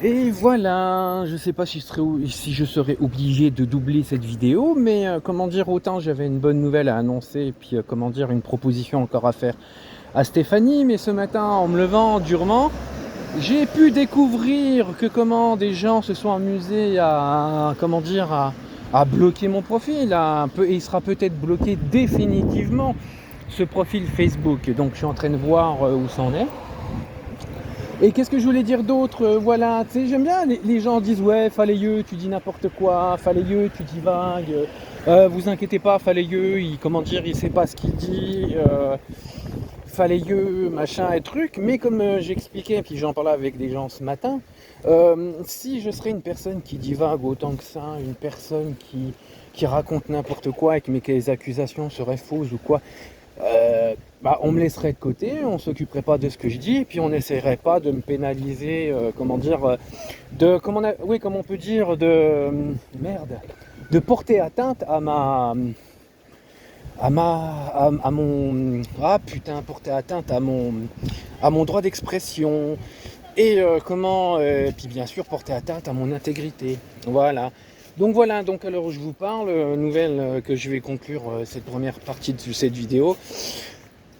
Et voilà, je sais pas si je serais obligé de doubler cette vidéo, mais comment dire, autant j'avais une bonne nouvelle à annoncer, et puis comment dire, une proposition encore à faire à Stéphanie, mais ce matin, en me levant durement, j'ai pu découvrir que comment des gens se sont amusés comment dire, à bloquer mon profil, et il sera peut-être bloqué définitivement, ce profil Facebook. Donc je suis en train de voir où ça en est. Et qu'est-ce que je voulais dire d'autre? Voilà, tu sais, j'aime bien, les gens disent ouais, fallait tu dis n'importe quoi, fallait tu divagues, vous inquiétez pas, fallait comment dire, il sait pas ce qu'il dit, fallait machin et truc, mais comme j'expliquais, et puis j'en parlais avec des gens ce matin, si je serais une personne qui divague autant que ça, une personne qui raconte n'importe quoi et que les accusations seraient fausses ou quoi, on me laisserait de côté, on s'occuperait pas de ce que je dis, et puis on n'essaierait pas de me pénaliser, comment dire, comme on peut dire, de porter atteinte à mon, porter atteinte à mon droit d'expression, et puis bien sûr porter atteinte à mon intégrité. Voilà. Donc voilà, donc alors je vous parle, nouvelle que je vais conclure cette première partie de cette vidéo.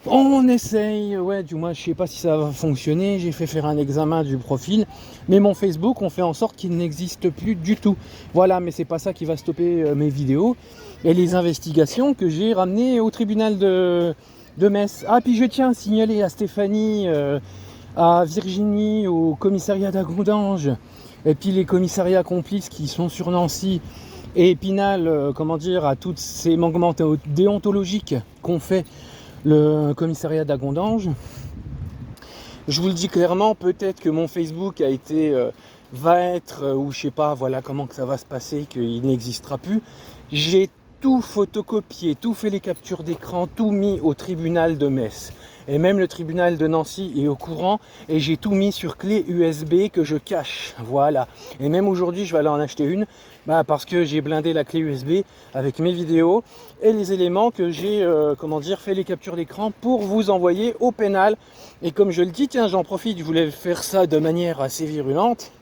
On essaye, ouais, du moins je sais pas si ça va fonctionner, j'ai fait faire un examen du profil, mais mon Facebook, on fait en sorte qu'il n'existe plus du tout. Voilà, mais c'est pas ça qui va stopper mes vidéos et les investigations que j'ai ramenées au tribunal de Metz. Ah, puis je tiens à signaler à Stéphanie, à Virginie, au commissariat d'Agondange, et puis les commissariats complices qui sont sur Nancy, et Épinal, comment dire, à toutes ces manquements déontologiques qu'on fait le commissariat d'Agondange. Je vous le dis clairement, peut-être que mon Facebook va être, ou je sais pas, voilà comment que ça va se passer, qu'il n'existera plus. J'ai tout photocopié, tout fait les captures d'écran, tout mis au tribunal de Metz. Et même le tribunal de Nancy est au courant, et j'ai tout mis sur clé USB que je cache. Voilà. Et même aujourd'hui, je vais aller en acheter une, parce que j'ai blindé la clé USB avec mes vidéos et les éléments que j'ai, fait les captures d'écran pour vous envoyer au pénal. Et comme je le dis, tiens, j'en profite, je voulais faire ça de manière assez virulente,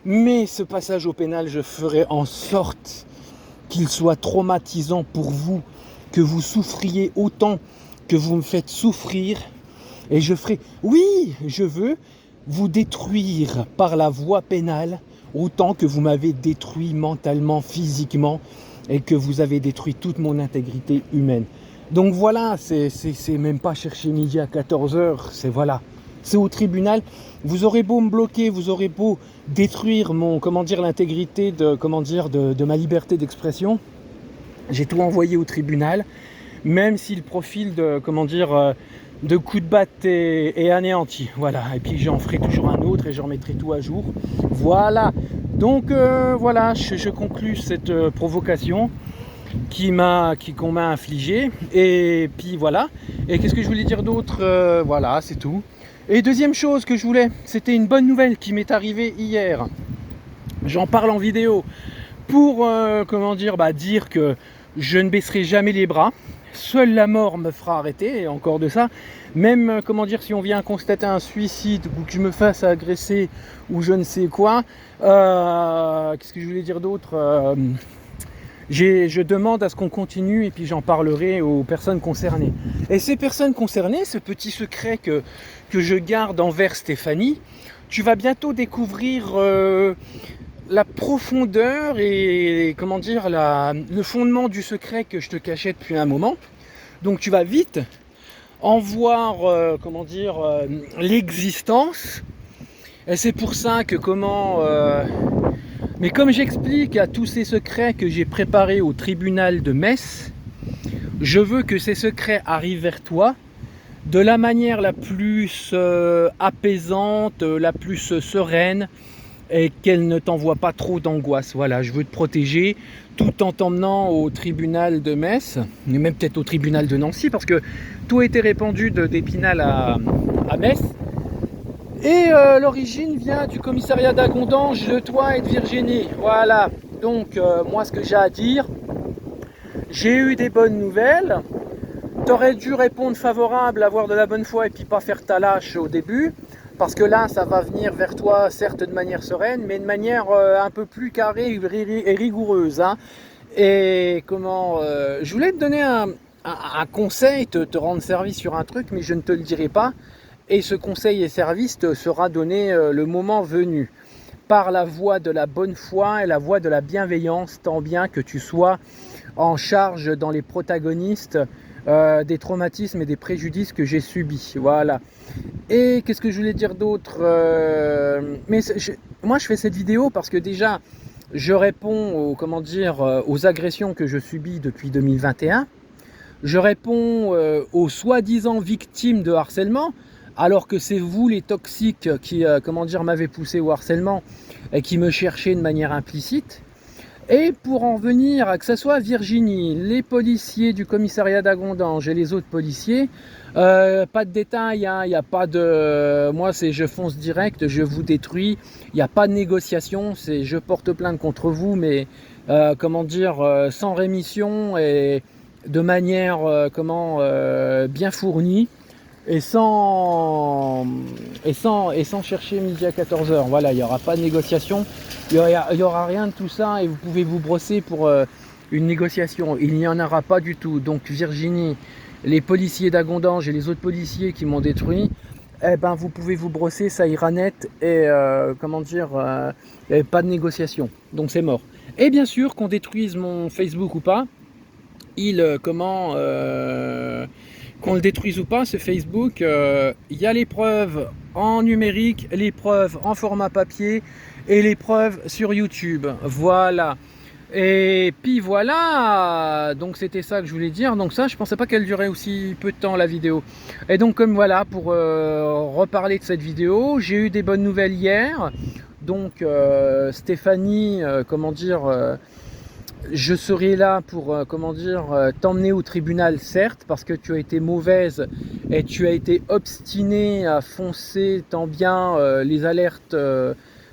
mais ce passage au pénal, je ferai en sorte qu'il soit traumatisant pour vous, que vous souffriez autant que vous me faites souffrir, et je veux vous détruire par la voie pénale autant que vous m'avez détruit mentalement, physiquement, et que vous avez détruit toute mon intégrité humaine. Donc voilà, c'est même pas chercher midi à 14h, c'est au tribunal. Vous aurez beau me bloquer, vous aurez beau détruire l'intégrité de ma liberté d'expression, j'ai tout envoyé au tribunal, même si le profil de coup de batte est anéanti. Voilà, et puis j'en ferai toujours un autre et j'en mettrai tout à jour. Voilà, donc voilà, je conclus cette provocation qu'on m'a infligée. Et puis voilà, et qu'est-ce que je voulais dire d'autre? Voilà, c'est tout. Et deuxième chose que je voulais, c'était une bonne nouvelle qui m'est arrivée hier. J'en parle en vidéo pour dire que je ne baisserai jamais les bras. Seule la mort me fera arrêter, et encore de ça. Même, si on vient constater un suicide ou que je me fasse agresser ou je ne sais quoi, qu'est-ce que je voulais dire d'autre? Je demande à ce qu'on continue, et puis j'en parlerai aux personnes concernées. Et ces personnes concernées, ce petit secret que je garde envers Stéphanie, tu vas bientôt découvrir la profondeur et le fondement du secret que je te cachais depuis un moment. Donc tu vas vite en voir l'existence. Et c'est pour ça que mais comme j'explique à tous ces secrets que j'ai préparés au tribunal de Metz, je veux que ces secrets arrivent vers toi de la manière la plus apaisante, la plus sereine, et qu'elle ne t'envoie pas trop d'angoisse. Voilà, je veux te protéger tout en t'emmenant au tribunal de Metz, et même peut-être au tribunal de Nancy, parce que tout a été répandu d'Épinal à Metz. Et l'origine vient du commissariat d'Agondange, de toi et de Virginie. Voilà, donc moi ce que j'ai à dire, j'ai eu des bonnes nouvelles. T'aurais dû répondre favorable, avoir de la bonne foi et puis pas faire ta lâche au début. parce que là, ça va venir vers toi, certes de manière sereine, mais de manière un peu plus carrée et rigoureuse, hein. Et comment je voulais te donner un conseil, te rendre service sur un truc, mais je ne te le dirai pas. Et ce conseil et service te sera donné le moment venu, par la voie de la bonne foi et la voie de la bienveillance, tant bien que tu sois en charge dans les protagonistes des traumatismes et des préjudices que j'ai subis. Voilà. Et qu'est-ce que je voulais dire d'autre moi, je fais cette vidéo parce que déjà, je réponds aux, comment dire, aux agressions que je subis depuis 2021. Je réponds aux soi-disant victimes de harcèlement, alors que c'est vous les toxiques qui comment dire, m'avez poussé au harcèlement et qui me cherchaient de manière implicite. Et pour en venir à que ce soit Virginie, les policiers du commissariat d'Agondange et les autres policiers, pas de détails, hein, il n'y a pas de... Moi, c'est je fonce direct, je vous détruis, il n'y a pas de négociation, c'est je porte plainte contre vous, mais comment dire, sans rémission et de manière bien fournie. Et sans chercher midi à 14h. Voilà, il n'y aura pas de négociation, il n'y aura rien de tout ça et vous pouvez vous brosser pour une négociation. Il n'y en aura pas du tout. Donc Virginie, les policiers d'Agondange et les autres policiers qui m'ont détruit, eh ben, vous pouvez vous brosser, ça ira net et pas de négociation. Donc c'est mort. Et bien sûr, qu'on détruise mon Facebook ou pas, qu'on le détruise ou pas, ce Facebook, il y a les preuves en numérique, les preuves en format papier et les preuves sur YouTube. Voilà. Et puis voilà, donc c'était ça que je voulais dire. Donc ça, je pensais pas qu'elle durait aussi peu de temps la vidéo. Et donc comme voilà, pour reparler de cette vidéo, j'ai eu des bonnes nouvelles hier. Donc Stéphanie, je serai là pour t'emmener au tribunal, certes, parce que tu as été mauvaise et tu as été obstinée à foncer tant bien les alertes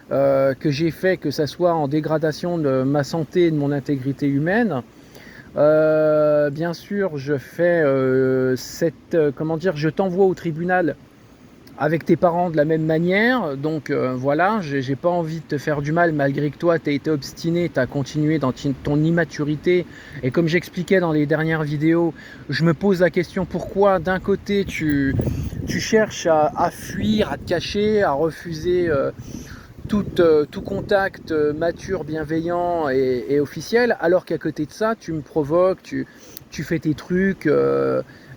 que j'ai fait, que ça soit en dégradation de ma santé et de mon intégrité humaine. Bien sûr, je fais je t'envoie au tribunal avec tes parents de la même manière, donc voilà, j'ai pas envie de te faire du mal malgré que toi tu as été obstiné, tu as continué dans ton immaturité, et comme j'expliquais dans les dernières vidéos, je me pose la question pourquoi d'un côté tu cherches à fuir, à te cacher, à refuser tout contact mature, bienveillant et officiel, alors qu'à côté de ça tu me provoques, tu fais tes trucs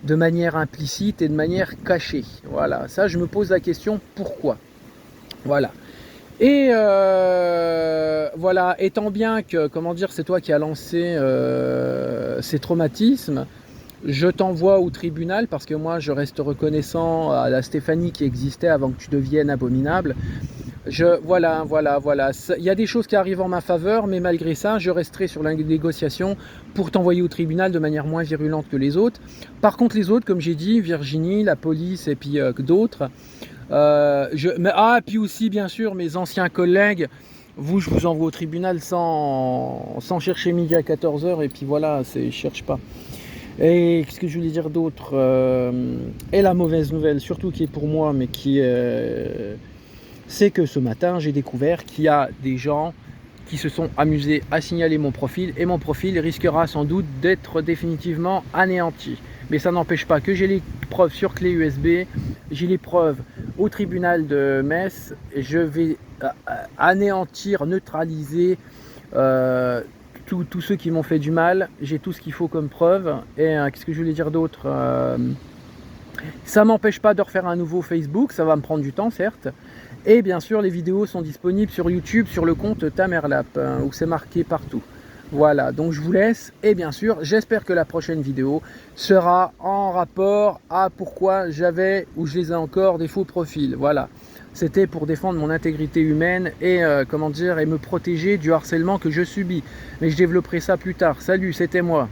de manière implicite et de manière cachée. Voilà, ça je me pose la question pourquoi. Voilà. Et voilà, étant bien que, c'est toi qui as lancé ces traumatismes, je t'envoie au tribunal parce que moi je reste reconnaissant à la Stéphanie qui existait avant que tu deviennes abominable. Voilà. Il y a des choses qui arrivent en ma faveur, mais malgré ça, je resterai sur la négociation pour t'envoyer au tribunal de manière moins virulente que les autres. Par contre, les autres, comme j'ai dit, Virginie, la police et puis d'autres, puis aussi, bien sûr, mes anciens collègues, je vous envoie au tribunal sans chercher midi à 14h, et puis voilà, je cherche pas. Et qu'est-ce que je voulais dire d'autre et la mauvaise nouvelle, surtout qui est pour moi, mais qui c'est que ce matin, j'ai découvert qu'il y a des gens qui se sont amusés à signaler mon profil, et mon profil risquera sans doute d'être définitivement anéanti. Mais ça n'empêche pas que j'ai les preuves sur clé USB, j'ai les preuves au tribunal de Metz, et je vais anéantir, neutraliser tous ceux qui m'ont fait du mal. J'ai tout ce qu'il faut comme preuve. Et qu'est-ce que je voulais dire d'autre ça m'empêche pas de refaire un nouveau Facebook, ça va me prendre du temps certes. Et bien sûr, les vidéos sont disponibles sur YouTube, sur le compte Tamerlap, où c'est marqué partout. Voilà, donc je vous laisse. Et bien sûr, j'espère que la prochaine vidéo sera en rapport à pourquoi j'avais, ou je les ai encore, des faux profils. Voilà, c'était pour défendre mon intégrité humaine et, et me protéger du harcèlement que je subis. Mais je développerai ça plus tard. Salut, c'était moi.